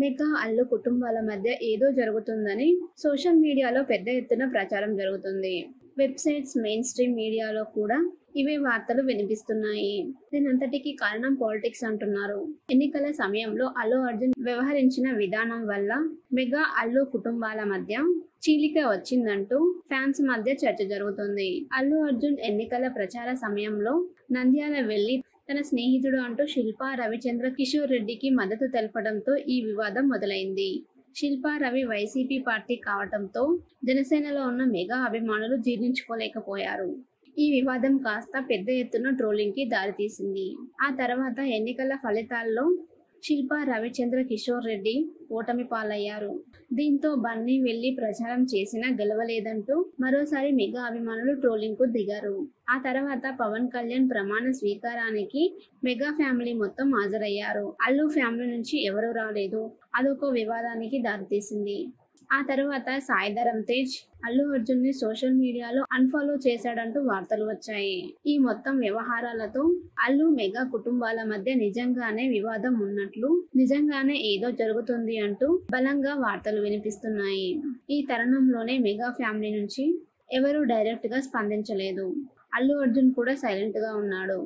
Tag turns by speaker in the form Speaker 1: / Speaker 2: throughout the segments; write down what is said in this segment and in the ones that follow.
Speaker 1: Mega Allu కుటుంబాల మధ్య ఏదో జరుగుతుందని సోషల్ మీడియాలో పెద్ద ఎత్తున ప్రచారం జరుగుతుంది. వెబ్సైట్స్, మెయిన్ స్ట్రీమ్ మీడియాలో కూడా ఇవే వార్తలు వినిపిస్తున్నాయి. దీనంతటికీ కారణం పాలిటిక్స్ అంటున్నారు. ఎన్నికల సమయంలో అల్లు అర్జున్ వ్యవహరించిన విధానం వల్ల మెగా అల్లు కుటుంబాల మధ్య చీలిక వచ్చిందంటూ ఫ్యాన్స్ మధ్య చర్చ జరుగుతుంది. అల్లు అర్జున్ ఎన్నికల ప్రచార సమయంలో నంద్యాల వెళ్లి తన స్నేహితుడు అంటూ శిల్పా రవిచంద్ర కిషోర్ రెడ్డికి మద్దతు తెలపడంతో ఈ వివాదం మొదలైంది. శిల్పా రవి వైసీపీ పార్టీ కావటంతో జనసేనలో ఉన్న మెగా అభిమానులు జీర్ణించుకోలేకపోయారు. ఈ వివాదం కాస్త పెద్ద ఎత్తున ట్రోలింగ్ కి దారితీసింది. ఆ తర్వాత ఎన్నికల ఫలితాల్లో శిల్పా రవిచంద్ర కిషోర్ రెడ్డి ఓటమి పాలయ్యారు. దీంతో బన్నీ వెళ్లి ప్రచారం చేసినా గెలవలేదంటూ మరోసారి మెగా అభిమానులు ట్రోలింగ్ కు దిగారు. ఆ తర్వాత పవన్ కళ్యాణ్ ప్రమాణ స్వీకారానికి మెగా ఫ్యామిలీ మొత్తం హాజరయ్యారు. అల్లు ఫ్యామిలీ నుంచి ఎవరూ రాలేదు. అదొక వివాదానికి దారితీసింది. ఆ తర్వాత సాయి ధరమ్ తేజ్ అల్లు అర్జున్ ని సోషల్ మీడియాలో అన్ఫాలో చేశాడంటూ వార్తలు వచ్చాయి. ఈ మొత్తం వ్యవహారాలతో అల్లు మెగా కుటుంబాల మధ్య నిజంగానే వివాదం ఉన్నట్లు, నిజంగానే ఏదో జరుగుతుంది అంటూ బలంగా వార్తలు వినిపిస్తున్నాయి. ఈ తరుణంలోనే మెగా ఫ్యామిలీ నుంచి ఎవరూ డైరెక్ట్ గా స్పందించలేదు. అల్లు అర్జున్ కూడా సైలెంట్ గా ఉన్నాడు.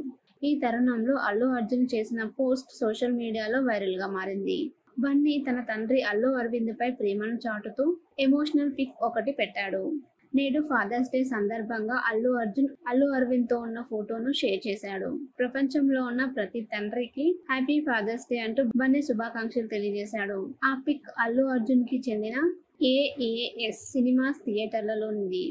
Speaker 1: ఈ తరుణంలో అల్లు అర్జున్ చేసిన పోస్ట్ సోషల్ మీడియాలో వైరల్ గా మారింది. బన్నీ తన తండ్రి అల్లు అరవింద్ పై ప్రేమను చాటుతూ ఎమోషనల్ పిక్ ఒకటి పెట్టాడు. నేడు ఫాదర్స్ డే సందర్భంగా అల్లు అర్జున్ అల్లు అరవింద్ తో ఉన్న ఫోటోను షేర్ చేశాడు. ప్రపంచంలో ఉన్న ప్రతి తండ్రికి హ్యాపీ ఫాదర్స్ డే అంటూ బన్నీ శుభాకాంక్షలు తెలియజేశాడు. ఆ పిక్ అల్లు అర్జున్ కి చెందిన ఏఏఎస్ సినిమాస్ థియేటర్లలో ఉంది.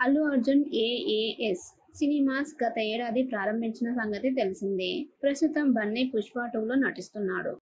Speaker 1: అల్లు అర్జున్ ఏఏఎస్ సినిమాస్ గత ఏడాది ప్రారంభించిన సంగతి తెలిసిందే. ప్రస్తుతం బన్నీ పుష్ప 2లో నటిస్తున్నాడు.